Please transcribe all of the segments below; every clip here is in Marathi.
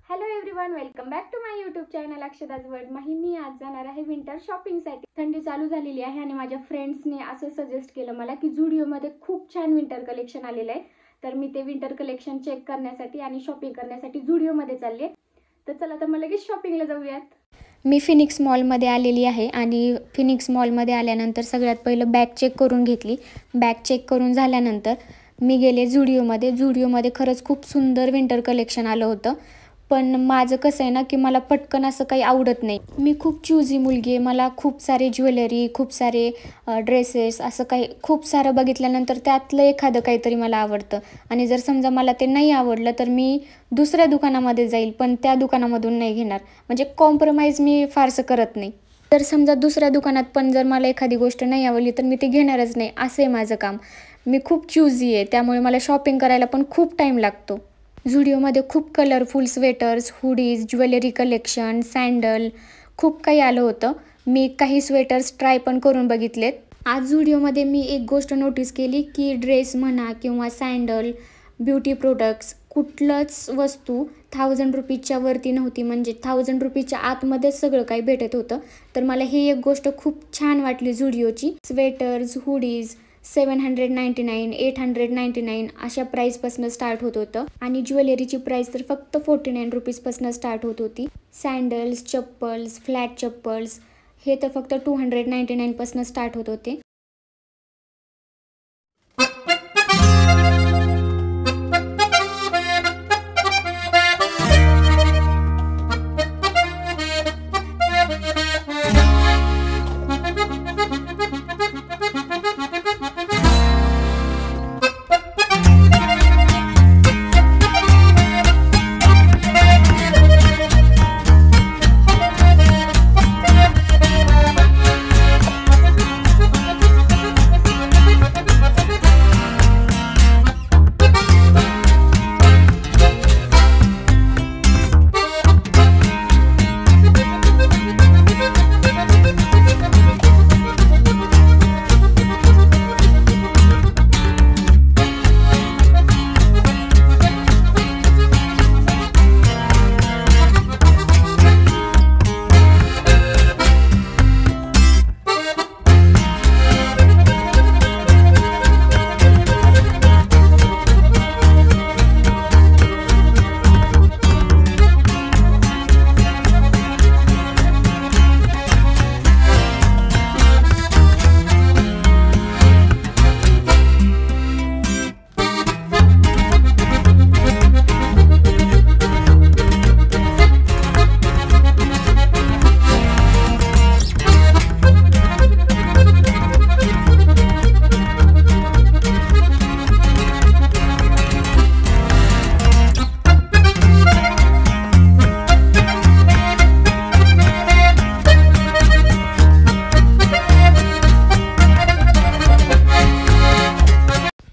Hello everyone, welcome back to my YouTube channel Akshada's world. मी आज जाणार आहे विंटर शॉपिंगसाठी. थंडी चालू झालेली आहे आणि माझ्या फ्रेंड्सने असं सजेस्ट केलं मला की झुडिओमध्ये खूप छान विंटर कलेक्शन आलेलं आहे. तर मी ते विंटर कलेक्शन चेक करण्यासाठी आणि शॉपिंग करण्यासाठी झुडिओमध्ये चालले. तर चला तर मग लगेच शॉपिंगला जाऊयात. मी फिनिक्स मॉलमध्ये आलेली आहे आणि फिनिक्स मॉलमध्ये आल्यानंतर सगळ्यात पहिलं बॅग चेक करून घेतली. बॅग चेक करून झाल्यानंतर मी गेले झुडिओमध्ये. झुडिओमध्ये खरंच खूप सुंदर विंटर कलेक्शन आलं होतं. पण माझं कसं आहे ना की मला पटकन असं काही आवडत नाही. मी खूप चूझी मुलगी आहे. मला खूप सारे ज्वेलरी, खूप सारे ड्रेसेस असं काही खूप सारं बघितल्यानंतर त्यातलं एखादं काहीतरी मला आवडतं. आणि जर समजा मला ते नाही आवडलं तर मी दुसऱ्या दुकानामध्ये जाईल, पण त्या दुकानामधून नाही घेणार. म्हणजे कॉम्प्रोमाइज मी फारसं करत नाही. जर समजा दुसऱ्या दुकानात पण जर मला एखादी गोष्ट नाही आवडली तर मी ती घेणारच नाही. असं आहे माझं काम. मी खूप चूझी आहे, त्यामुळे मला शॉपिंग करायला पण खूप टाईम लागतो. झुडिओमध्ये खूप colourful sweaters, hoodies, jewellery collection, sandal खूप काही आलं होतं. मी काही स्वेटर्स ट्राय पण करून बघितलेत. आज झुडिओमध्ये मी एक गोष्ट नोटीस केली की ड्रेस म्हणा किंवा सँडल, ब्युटी प्रोडक्ट्स कुठलंच वस्तू 1000 रुपीजच्या वरती नव्हती. म्हणजे 1000 रुपीजच्या आतमध्येच सगळं काही भेटत होतं. तर मला ही एक गोष्ट खूप छान वाटली झुडिओची. स्वेटर्स, हुडीज 799, 899 अशा प्राईसपासून स्टार्ट होत होतं. आणि ज्वेलरीची प्राईस तर फक्त 49 रुपीजपासून स्टार्ट होत होती. सँडल्स, चप्पल्स, फ्लॅट चप्पल्स हे तर फक्त 299 पासून स्टार्ट होत होते.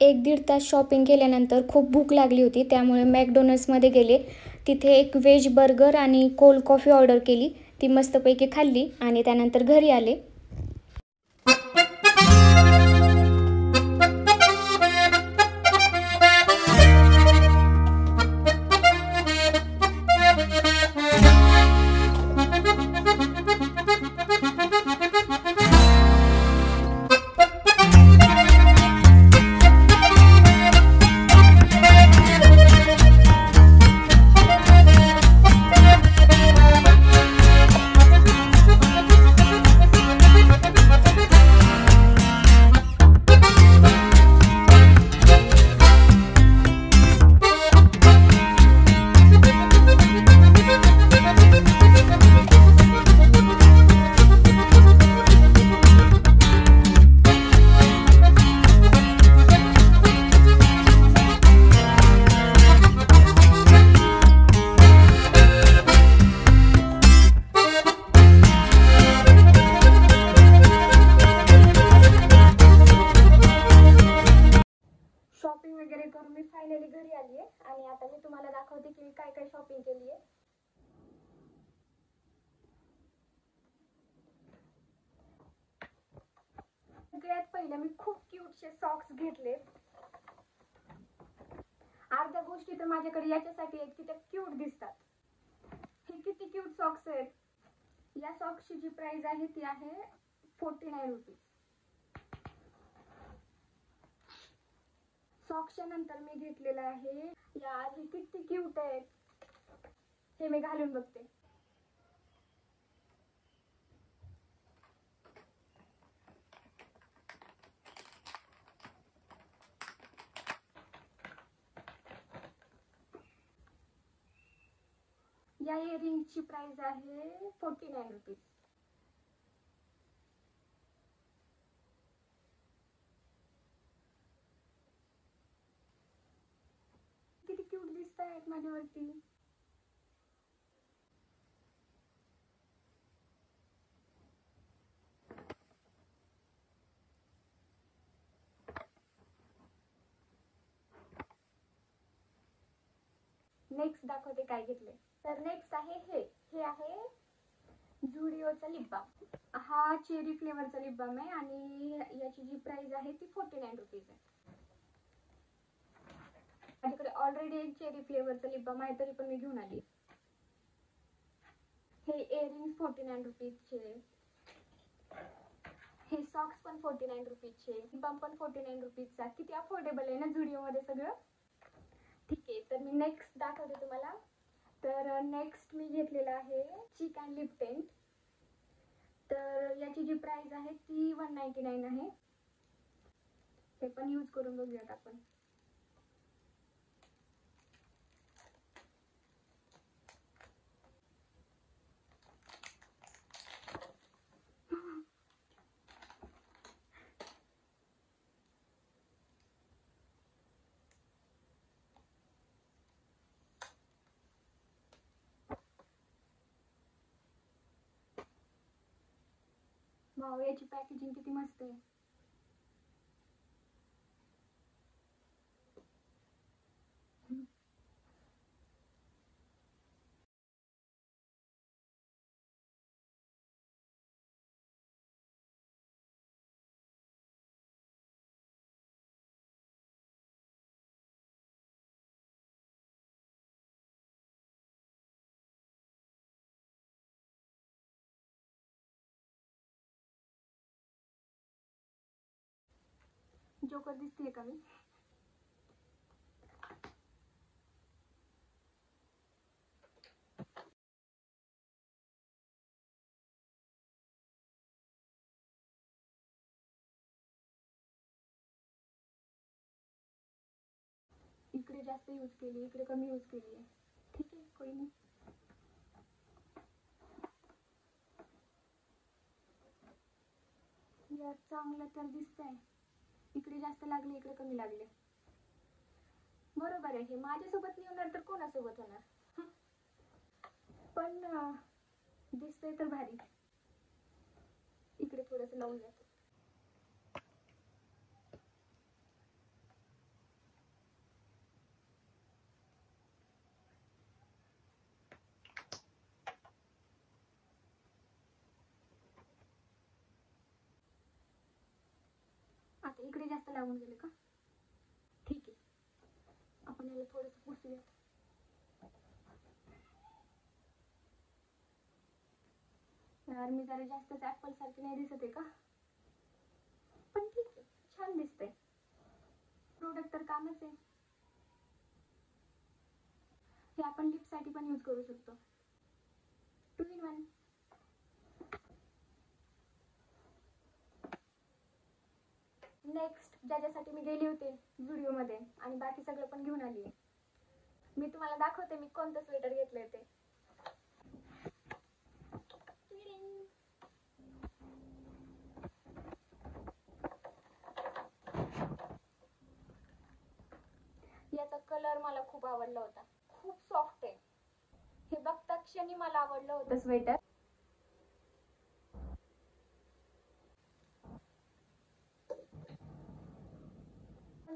एक दीड तास शॉपिंग केल्यानंतर खूप भूक लागली होती, त्यामुळे मॅकडोनल्ड्समध्ये गेले. तिथे एक व्हेज बर्गर आणि कोल्ड कॉफी ऑर्डर केली. ती मस्तपैकी खाल्ली आणि त्यानंतर घरी आले. शॉपिंग वगैरे करून मी फायनली घरी आली आहे आणि आता मी तुम्हाला दाखवते की मी काय काय शॉपिंग केली आहे. सगळ्यात पहिलं मी खूप क्यूटचे सॉक्स घेतले. अर्ध्या गोष्टी तर माझ्याकडे याच्यासाठी आहेत की त्या क्यूट दिसतात. या सॉक्सची जी प्राइस आहे ती आहे 49 रुपीज. सॉक्सच्या नंतर मी घेतलेला आहे, यार हे किती क्यूट आहे. हे मी घालून बघते. या इयरिंगची प्राइस आहे 49 रुपीज. किती क्यूट दिसत आहेत माझ्यावरती. नेक्स्ट दाखवते काय घेतले. तर नेक्स्ट आहे हे आहे झुडिओचा लिप बाम. हा चेरी फ्लेवरचा लिप बाम आहे आणि याची जी प्राइस आहे ती 49 रुपीज आहे. माझ्याकडे ऑलरेडी एक चेरी फ्लेवरचा लिप बाम आहे, तरी पण मी घेऊन आली. हे इयरिंग्स 49 रुपीजचे. हे सॉक्स पण 49 रुपीजचे. लिप बाम पण 49 रुपीजचा. किती अफोर्डेबल आहे ना झुडिओमध्ये सगळं. ठीक आहे, तर मी नेक्स्ट दाखवते तुम्हाला. तर नेक्स्ट मी घेतलेला आहे चिक अँड लिप टेंट. तर याची जी प्राइस आहे ती 199 आहे. हे पण यूज करून बघूयात आपण. वाव, याची पॅकेजिंग किती मस्त आहे. जोकर दिसते का मी. इकडे जास्त यूज केली, इकडे कमी यूज केली आहे. ठीक आहे, कोई नाही. यात चांगलं तर दिसतंय. इकडे जास्त लागले, इकडे कमी लागले. बरोबर आहे. हे माझ्यासोबत नाही होणार तर कोणासोबत होणार. पण दिसतंय तर भारी. इकडे थोडंसं लावून जातो. आता इकडे जास्त लागून गेले का. ठीक आहे, आपण याला थोडंसं पुसूयात. यार मी जरा जास्तच ऍपल सारखी नाही दिसत आहे का. पण ठीक आहे, छान दिसतंय. प्रोडक्ट तर कामच आहे. हे आपण लिपसाठी पण यूज करू शकतो. 2 in 1. नेक्स्ट ज्याच्यासाठी मी गेले होते झुडिओमध्ये आणि बाकी सगळं पण घेऊन आली. मी तुम्हाला दाखवते मी कोणतं स्वेटर घेतलंय ते. याचा कलर मला खूप आवडला होता. खूप सॉफ्ट आहे. हे बघता क्षणी मला आवडलं होतं स्वेटर.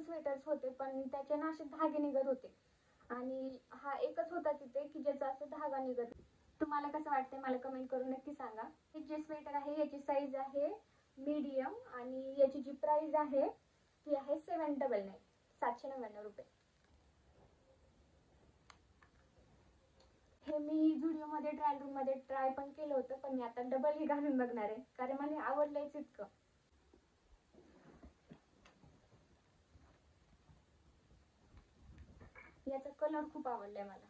स्वेटर्स होते पण त्याचे ना असे धागे निघत होते आणि हा एकच होता तिथे की ज्याचा असं धागा निघत. तुम्हाला कसं वाटतंय मला कमेंट करून नक्की सांगा. हे जे स्वेटर आहे याची साईज आहे मीडियम आणि याची जी प्राइस आहे ती आहे 799 रुपये. हे मी झुडिओमध्ये ट्रायल रूम मध्ये ट्राय पण केलं होतं, पण मी आता डबल हे घालून बघणार आहे कारण मला आवडलंयच इतकं. याचा कलर खूप आवडलाय मला.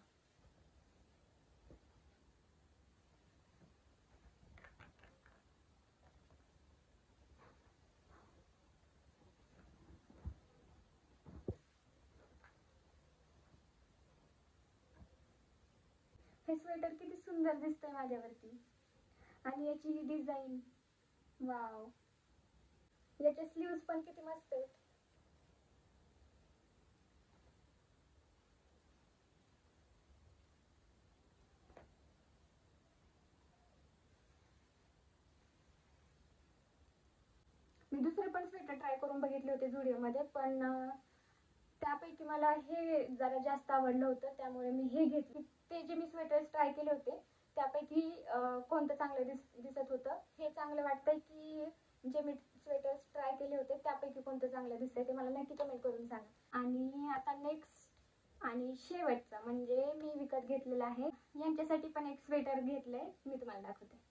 हे स्वेटर किती सुंदर दिसतंय माझ्यावरती आणि याची ही डिझाईन, वाव. याचे स्लीव्स पण किती मस्त आहेत. मी दुसरे पण स्वेटर ट्राय करून बघितले होते झुडिओमध्ये, पण त्यापैकी मला हे जरा जास्त आवडलं होतं, त्यामुळे मी हे घेतले. ते जे मी स्वेटर्स ट्राय केले होते त्यापैकी कोणतं चांगलं दिसत होतं, हे चांगलं वाटतंय की जे मी स्वेटर्स ट्राय केले होते त्यापैकी कोणतं चांगलं दिसतंय ते मला नक्की कमेंट करून सांगा. आणि आता नेक्स्ट आणि शेवटचं म्हणजे मी विकत घेतलेलं आहे, यांच्यासाठी पण एक स्वेटर घेतलंय, मी तुम्हाला दाखवते.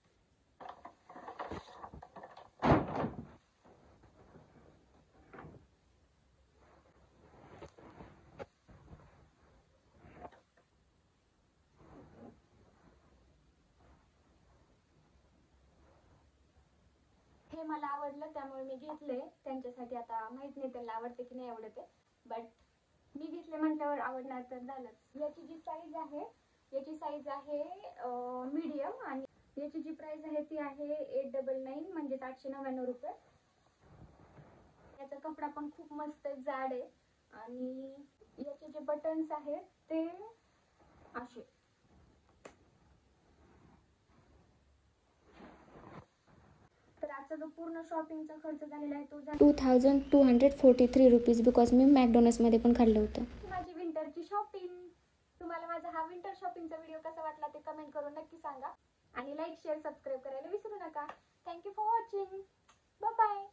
हे मला आवडलं त्यामुळे मी घेतले त्यांच्यासाठी. आता माहित नाही त्यांना आवडते की नाही आवडते, बट मी घेतले म्हटल्यावर आवडणार तर झालंच. याची जी साईज आहे, याची साईज आहे मीडियम आणि याची जी प्राइस आहे ती आहे 899 म्हणजे 899 रुपये. याचा कपडा पण खूप मस्त जाड आहे आणि याचे जे बटन्स आहेत ते असे. तर आजचा जो पूर्ण शॉपिंगचा खर्च झालेला आहे तो 2243 रुपीज, बिकॉज मी मॅकडोनल्ड्समध्ये पण खाल्लं होतं. माझी विंटरची शॉपिंग. तुम्हाला माझा हा विंटर शॉपिंगचा व्हिडिओ कसा वाटला ते कमेंट करून नक्की सांगा आणि लाईक शेअर सबस्क्राईब करायला विसरू नका. Thank you for watching. Bye bye.